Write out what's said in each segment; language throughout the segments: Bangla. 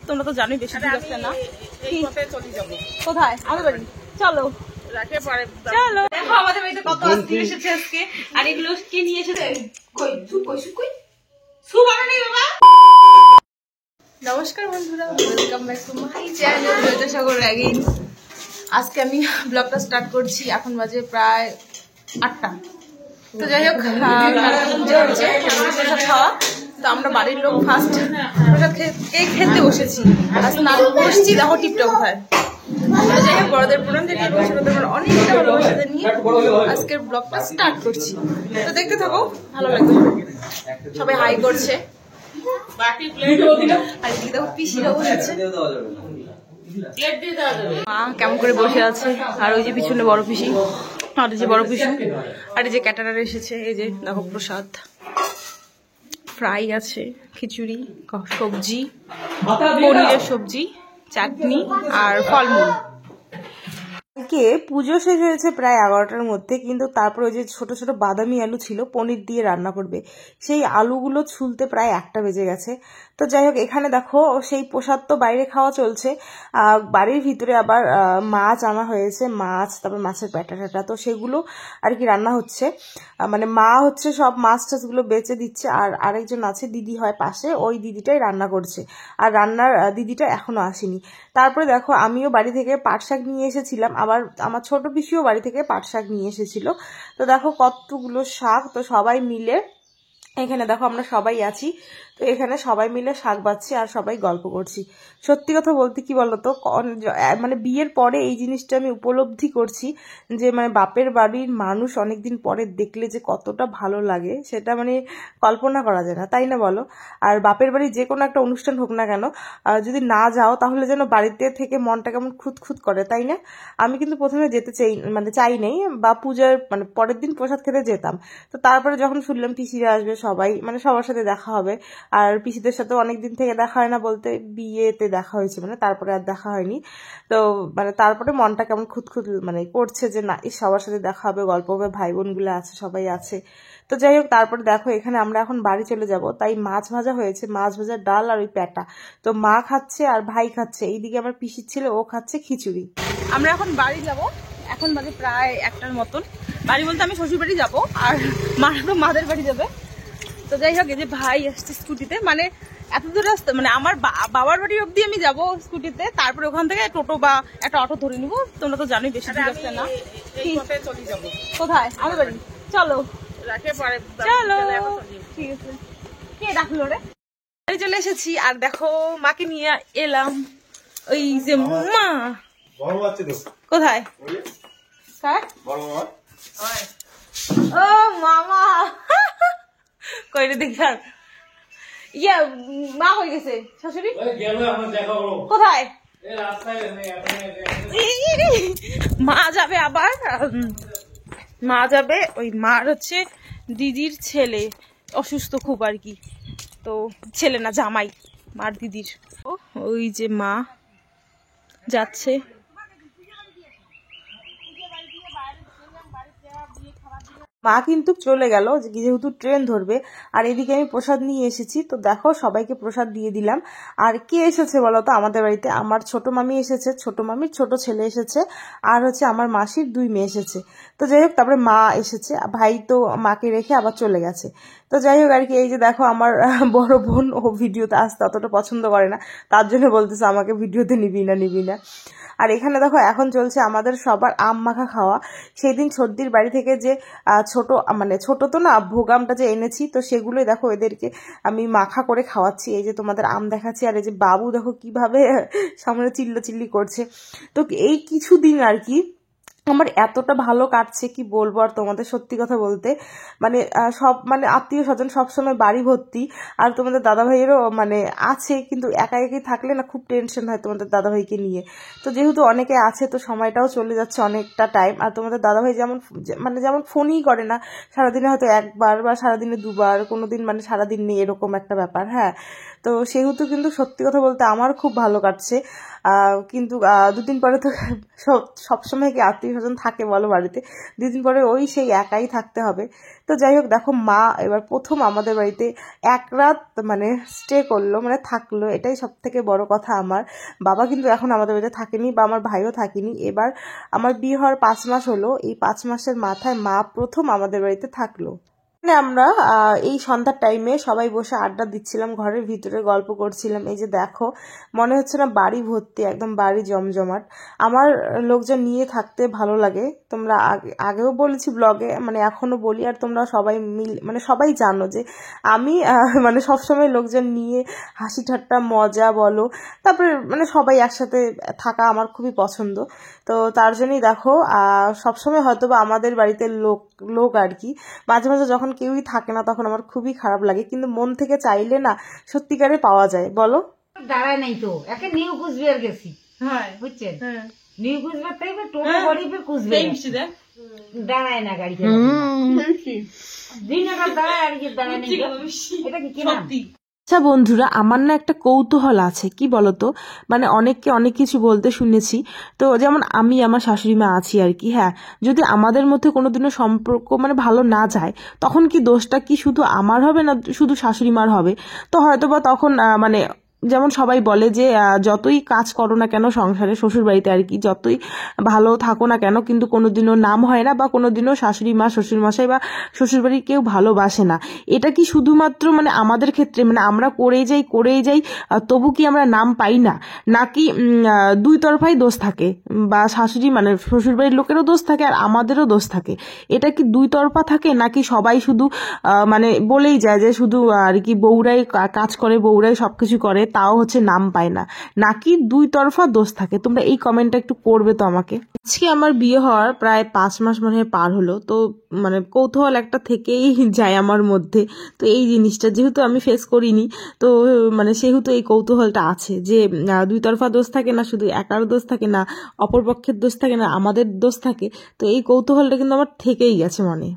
তোমরা তো জানোই বেশি দূর আসছে না, কোথায় আমাদের বাড়ি। চলো চলো, দেখো আমাদের বাড়িতে কত আত্মীয় এসেছে আজকে। আর এগুলো কি নিয়ে এসেছে? নমস্কার বন্ধুরা, welcome back to my channel Joyita Sagar again. আজকে আমি ব্লগটা স্টার্ট করছি। এখন বাজে প্রায় 8টা। তো যাই হোক, প্রসাদ খাওয়া। তো আমরা বাড়ির লোক ফার্স্ট প্রসাদ খেতে বসেছি। আজকে নাটক বসছি, দেখো টিপটা কোথায়। যাই হোক, বড়দের প্রণাম জানিয়ে অনেকটা ভালোবাসা নিয়ে আজকের ব্লগটা স্টার্ট করছি। তো দেখতে থাকো, ভালো লাগবে। সবাই হাই করছে। মা কেমন করে বসে আছে, আর ওই যে পিছনে বড় পিসি, আর এই যে বড় পিসু, আর এই যে ক্যাটারার এসেছে। এই যে দেখো প্রসাদ, ফ্রাই আছে, খিচুড়ি, সবজি, পনিরের সবজি, চাটনি আর ফলমূল। পুজো শেষ হয়েছে প্রায় 11টার মধ্যে, কিন্তু তারপর ওই যে ছোট ছোট বাদামি আলু ছিল পনির দিয়ে রান্না করবে, সেই আলুগুলো ছুলতে প্রায় 1টা বেজে গেছে। তো যাই হোক, এখানে দেখো সেই প্রসাদ তো বাইরে খাওয়া চলছে, বাড়ির ভিতরে আবার মাছ আনা হয়েছে, মাছ, তারপর মাছের প্যাটা ট্যাটা, তো সেগুলো আর কি রান্না হচ্ছে। মানে মা হচ্ছে সব মাছ টাছগুলো বেচে দিচ্ছে, আর আরেকজন আছে দিদি হয় পাশে, ওই দিদিটাই রান্না করছে, আর রান্নার দিদিটা এখনো আসেনি। তারপরে দেখো, আমিও বাড়ি থেকে পাট শাক নিয়ে এসেছিলাম, আবার আমার ছোট পিসিও বাড়ি থেকে পাট শাক নিয়ে এসেছিল। তো দেখো কতগুলো শাক, তো সবাই মিলে এখানে দেখো আমরা সবাই আছি। তো এখানে সবাই মিলে শাক বাচ্ছি আর সবাই গল্প করছি। সত্যি কথা বলতে কি বলতো, মানে বিয়ের পরে এই জিনিসটা আমি উপলব্ধি করছি যে মানে বাপের বাড়ির মানুষ অনেকদিন পরে দেখলে যে কতটা ভালো লাগে, সেটা মানে কল্পনা করা যায় না, তাই না বলো? আর বাপের বাড়ি যে কোনো একটা অনুষ্ঠান হোক না কেন, যদি না যাও তাহলে যেন বাড়িতে থেকে মনটা কেমন খুঁতখুত করে, তাই না? আমি কিন্তু প্রথমে যেতে চাই নেই, বা পূজার মানে পরের দিন প্রসাদ খেতে যেতাম। তো তারপরে যখন শুনলাম পিসিরা আসবে, সবাই মানে সবার সাথে দেখা হবে, আর পিসিদের সাথে অনেকদিন থেকে দেখা হয় না, বলতে বিয়েতে দেখা হয়েছে, মানে তারপরে আর দেখা হয়নি। তো মানে তারপরে মনটা কেমন খুঁতখুত মানে করছে যে না, সবার সাথে দেখা হবে, গল্প হবে, ভাই বোনগুলো আছে, সবাই আছে। তো যাই হোক, তারপরে দেখো এখানে আমরা এখন বাড়ি চলে যাব, তাই মাছ ভাজা হয়েছে, মাছ ভাজার ডাল আর ওই প্যাটা। তো মা খাচ্ছে আর ভাই খাচ্ছে, এইদিকে আমার পিসির ছিল, ও খাচ্ছে খিচুড়ি। আমরা এখন বাড়ি যাব, এখন বাজে প্রায় 1টার মতন। বাড়ি বলতে আমি শ্বশুর বাড়ি যাবো, আর মারা তো মাদের বাড়ি যাবে। তো যাই হোক, এই যে ভাই আসছে স্কুটিতে, মানে এত দূর রাস্তা, মানে আমার বাবার বাড়ি অব্দি আমি যাবো স্কুটিতে, তারপরে ওখান থেকে টোটো বা একটা অটো ধরে নিবো। তোমরা তো জানোই বেশি দূর আসছে না। কোথায় আমাদের বাড়ি। চলো চলো, ঠিক আছে। কে ডাকলো রে? বাড়ি চলে এসেছি, আর দেখো মাকে নিয়ে এলাম। ওই যে মা কোথায়, ও মামা কই রে দেখি। ইয়া মা হয়ে গেছে, শাশুড়ি কোথায়? মা যাবে আবার, মা যাবে, ওই মার হচ্ছে দিদির ছেলে অসুস্থ খুব আর কি, তো ছেলে না জামাই মার দিদির। ওই যে মা যাচ্ছে। মা কিন্তু চলে গেল, যেহেতু ট্রেন ধরবে। আর এদিকে আমি প্রসাদ নিয়ে এসেছি, তো দেখো সবাইকে প্রসাদ দিয়ে দিলাম। আর কে এসেছে বলো তো আমাদের বাড়িতে? আমার ছোট মামি এসেছে, ছোট মামির ছোট ছেলে এসেছে, আর হচ্ছে আমার মাসির 2 মেয়ে এসেছে। তো যাই হোক, তারপরে মা এসেছে, ভাই তো মাকে রেখে আবার চলে গেছে। তো যাই হোক আর কি, এই যে দেখো আমার বড় বোন, ও ভিডিওতে আসতে অতটা পছন্দ করে না, তার জন্য বলতেছে আমাকে ভিডিওতে নিবি না। আর এখানে দেখো এখন চলছে আমাদের সবার আম মাখা খাওয়া। সেই দিন সর্দির বাড়ি থেকে যে ছোট, মানে ছোট তো না, ভোগামটা যে এনেছি, তো সেগুলোই দেখো এদেরকে আমি মাখা করে খাওয়াচ্ছি। এই যে তোমাদের আম দেখাচ্ছি, আর এই যে বাবু দেখো কিভাবে সামনে চিল্লাচিল্লি করছে। তো এই কিছুদিন আর কি আমার এতটা ভালো কাটছে, কি বলবো আর তোমাদের, সত্যি কথা বলতে। মানে সব মানে আত্মীয় স্বজন সবসময় বাড়ি ভর্তি, আর তোমাদের দাদাভাইয়েরও মানে আছে, কিন্তু একা একাই থাকলে না খুব টেনশন হয় তোমাদের দাদাভাইকে নিয়ে। তো যেহেতু অনেকে আছে, তো সময়টাও চলে যাচ্ছে অনেকটা টাইম। আর তোমাদের দাদাভাই যেমন ফোনই করে না, সারাদিনে হয়তো একবার বা সারাদিনে 2বার, কোনোদিন মানে সারাদিন নেই, এরকম একটা ব্যাপার। হ্যাঁ, তো সেহেতু কিন্তু সত্যি কথা বলতে আমার খুব ভালো কাটছে। কিন্তু 2 দিন পরে তো সবসময় কি আত্মীয় স্বজন থাকে বলো বাড়িতে, 2 দিন পরে ওই সেই একাই থাকতে হবে। তো যাই হোক দেখো মা এবার প্রথম আমাদের বাড়িতে 1 রাত মানে স্টে করলো, মানে থাকলো, এটাই সব থেকে বড় কথা। আমার বাবা কিন্তু এখন আমাদের বাড়িতে থাকেনি বা আমার ভাইও থাকেনি। এবার আমার বিয়ে হওয়ার 5 মাস হলো, এই 5 মাসের মাথায় মা প্রথম আমাদের বাড়িতে থাকলো। আমরা এই সন্ধ্যার টাইমে সবাই বসে আড্ডা দিচ্ছিলাম, ঘরের ভিতরে গল্প করছিলাম। এই যে দেখো মনে হচ্ছে না বাড়ি ভর্তি, একদম বাড়ি জমজমাট। আমার লোকজন নিয়ে থাকতে ভালো লাগে, তোমরা আগেও বলেছি ব্লগে, মানে এখনো বলি, আর তোমরা সবাই মানে সবাই জানো যে আমি মানে সবসময় লোকজন নিয়ে হাসি ঠাট্টা মজা বলো, তারপরে মানে সবাই একসাথে থাকা আমার খুবই পছন্দ। তো তার জন্যই দেখো সবসময় হয়তো বা আমাদের বাড়িতে লোক আর কি, মাঝে মাঝে যখন কেউই থাকে না তখন আমার খুবই খারাপ লাগে, কিন্তু মন থেকে চাইলে না সত্যিকারে পাওয়া যায়। বলো দাঁড়ায় নাই তো একে নিউ কুচবিহার গেছি, হ্যাঁ বুঝছেন, নিউ কুচবিহার থেকে টোটো করে কুচবিহার দাঁড়ায় না গাড়ি, দিন দাঁড়ায় আর কি দাঁড়ায় নাই, এটা কি কেনা। আচ্ছা বন্ধুরা, আমার না একটা কৌতূহল আছে, কি বলতো, মানে অনেককে অনেক কিছু বলতে শুনেছি। তো যেমন আমি আমার শাশুড়ি মা আছি আর কি, হ্যাঁ, যদি আমাদের মধ্যে কোনোদিনও সম্পর্ক মানে ভালো না যায়, তখন কি দোষটা কি শুধু আমার হবে না শুধু শাশুড়ি মার হবে? তো হয়তোবা তখন মানে যেমন সবাই বলে যে যতই কাজ করো না কেন সংসারে, শ্বশুর বাড়িতে আর কি, যতই ভালো থাকো না কেন, কিন্তু কোনোদিনও নাম হয় না বা কোনোদিনও শাশুড়ি মা শ্বশুর মশাই বা শ্বশুর বাড়ির কেউ ভালোবাসে না। এটা কি শুধুমাত্র মানে আমাদের ক্ষেত্রে, মানে আমরা করেই যাই তবু কি আমরা নাম পাই না, নাকি 2 তরফাই দোষ থাকে, বা শাশুড়ি মানে শ্বশুর বাড়ির লোকেরও দোষ থাকে আর আমাদেরও দোষ থাকে? এটা কি 2 তরফা থাকে, নাকি সবাই শুধু মানে বলেই যায় যে শুধু আর কি বউরাই কাজ করে, বউরাই সবকিছু করে, তাও হচ্ছে নাম পায় না, নাকি 2 তরফা দোষ থাকে? তোমরা এই কমেন্টটা একটু করবে তো আমাকে। আজকে আমার বিয়ে হওয়ার প্রায় 5 মাস মনে হয় পার হলো, তো মানে কৌতূহল একটা থেকেই যায় আমার মধ্যে। তো এই জিনিসটা যেহেতু আমি ফেস করিনি, তো মানে সেহেতু এই কৌতূহলটা আছে যে 2 তরফা দোষ থাকে না, শুধু একার দোষ থাকে না, অপরপক্ষের দোষ থাকে না, আমাদের দোষ থাকে। তো এই কৌতূহলটা কিন্তু আমার থেকেই গেছে মনে।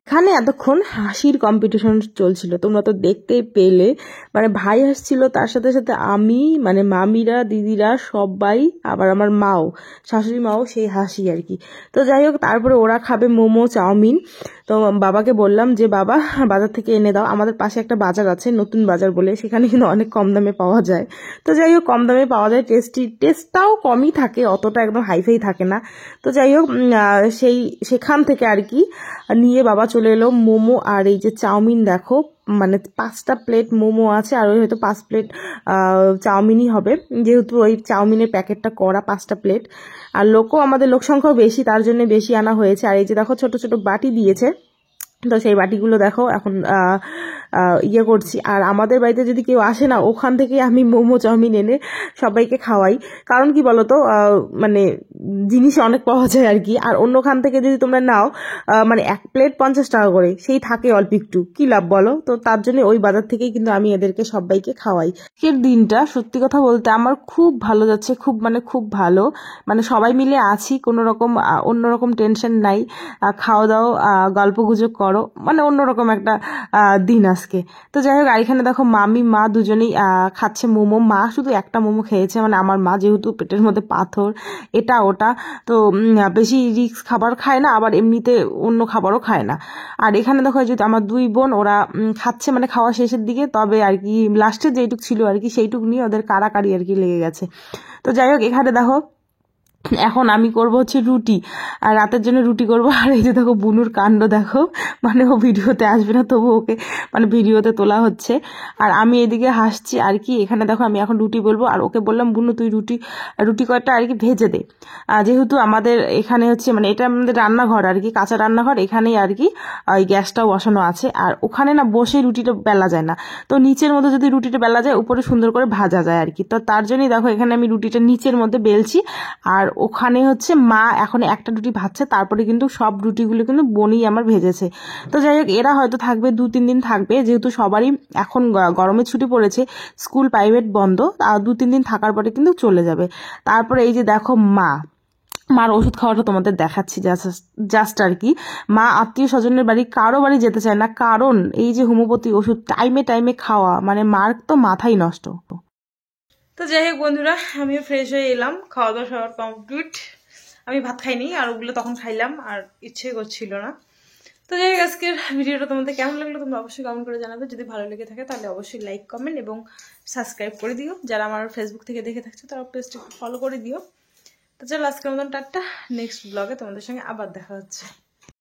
এখানে এতক্ষণ হাসির কম্পিটিশন চলছিল, তোমরা তো দেখতেই পেলে। মানে ভাই হাসছিল, তার সাথে সাথে আমি, মানে মামিরা দিদিরা সবাই, আবার আমার মাও, শাশুড়ি মাও সেই হাসি আর কি। তো যাই হোক, তারপরে ওরা খাবে মোমো চাউমিন। তো বাবাকে বললাম যে বাবা বাজার থেকে এনে দাও, আমাদের পাশে একটা বাজার আছে নতুন বাজার বলে, সেখানে কিন্তু অনেক কম দামে পাওয়া যায়। তো যাই হোক, কম দামে পাওয়া যায়, টেস্টটাও কমই থাকে, অতটা একদম হাইফাই থাকে না। তো যাই হোক সেখান থেকে আর কি নিয়ে বাবা চলে এলো মোমো আর এই যে চাউমিন। দেখো মানে 5টা প্লেট মোমো আছে, আর ওই হয়তো 5 প্লেট চাউমিনই হবে, যেহেতু ওই চাউমিনের প্যাকেটটা করা 5টা প্লেট। আর আমাদের লোক সংখ্যাও বেশি, তার জন্য বেশি আনা হয়েছে। আর এই যে দেখো ছোট ছোট বাটি দিয়েছে, তো সেই বাটিগুলো দেখো এখন ইয়ে করছি। আর আমাদের বাড়িতে যদি কেউ আসে না, ওখান থেকে আমি মোমো চাউমিন এনে সবাইকে খাওয়াই। কারণ কি বলতো, মানে জিনিস অনেক পাওয়া যায় আর কি। আর অন্যখান থেকে যদি তোমরা নাও, মানে 1 প্লেট 50 টাকা করে, সেই থাকে অল্প একটু, কি লাভ বলো? তো তার জন্য ওই বাজার থেকেই কিন্তু আমি এদেরকে সবাইকে খাওয়াই। আজকের দিনটা সত্যি কথা বলতে আমার খুব ভালো যাচ্ছে, খুব ভালো, মানে সবাই মিলে আছি, কোনো রকম অন্যরকম টেনশন নাই, খাওয়া দাওয়া গল্প গুজব করো, মানে অন্যরকম একটা দিন আজকে। তো যাই হোক, আর এখানে দেখো মামি মা দুজনেই খাচ্ছে মোমো। মা শুধু একটা মোমো খেয়েছে, মানে আমার মা যেহেতু পেটের মধ্যে পাথর এটা ওটা, তো বেশি রিক্স খাবার খায় না, আবার এমনিতে অন্য খাবারও খায় না। আর এখানে দেখো যদি আমার 2 বোন ওরা খাচ্ছে, মানে খাওয়া শেষের দিকে, তবে আর কি লাস্টে যেইটুক ছিল আর কি সেইটুক নিয়ে ওদের কাড়াকাড়ি আর কি লেগে গেছে। তো যাই হোক, এখানে দেখো এখন আমি করব হচ্ছে রুটি, আর রাতের জন্য রুটি করব। আর এই যে দেখো বুনুর কাণ্ড দেখো, মানে ও ভিডিওতে আসবে না তবু ওকে মানে ভিডিওতে তোলা হচ্ছে। আর আমি এদিকে হাসছি আর কি। এখানে দেখো আমি এখন রুটি বলবো, আর ওকে বললাম বুনু তুই রুটি কয়েকটা আর কি ভেজে দে। যেহেতু আমাদের এখানে হচ্ছে মানে এটা আমাদের রান্নাঘর আর কি, কাঁচা রান্নাঘর, এখানেই আর কি ওই গ্যাসটাও বসানো আছে। আর ওখানে না বসে রুটিটা বেলা যায় না, তো নিচের মধ্যে যদি রুটিটা বেলা যায় উপরে সুন্দর করে ভাজা যায় আর কি। তো তার জন্যই দেখো এখানে আমি রুটিটা নিচের মধ্যে বেলছি, আর ওখানে হচ্ছে মা এখন একটা রুটি ভাজছে, তারপরে কিন্তু সব রুটিগুলো কিন্তু বোনই আমার ভেজেছে। তো যাই হোক এরা হয়তো থাকবে 2-3 দিন থাকবে, যেহেতু সবারই এখন গরমের ছুটি পড়েছে, স্কুল প্রাইভেট বন্ধ, আর 2-3 দিন থাকার পরে কিন্তু চলে যাবে। তারপরে এই যে দেখো মার ওষুধ খাওয়াটা তোমাদের দেখাচ্ছি জাস্ট আর কি। মা আত্মীয় স্বজনের বাড়ি কারো বাড়ি যেতে চায় না, কারণ এই যে হোমিওপ্যাথি ওষুধ টাইমে টাইমে খাওয়া মানে মার তো মাথাই নষ্ট। তো যাই হোক বন্ধুরা, আমিও ফ্রেশ হয়ে এলাম, খাওয়া দাওয়া সবার কমপ্লিট। আমি ভাত খাইনি, আর ওগুলো তখন খাইলাম, আর ইচ্ছে করছিল না। তো যাই হোক আজকের ভিডিওটা তোমাদের কেমন লাগলো তোমরা অবশ্যই কমেন্ট করে জানাবে। যদি ভালো লেগে থাকে তাহলে অবশ্যই লাইক, কমেন্ট এবং সাবস্ক্রাইব করে দিও। যারা আমার ফেসবুক থেকে দেখে থাকছে তারা পেজটা একটু ফলো করে দিও। তো চলো আজকের মতন টাটা, নেক্সট ব্লগে তোমাদের সঙ্গে আবার দেখা হচ্ছে।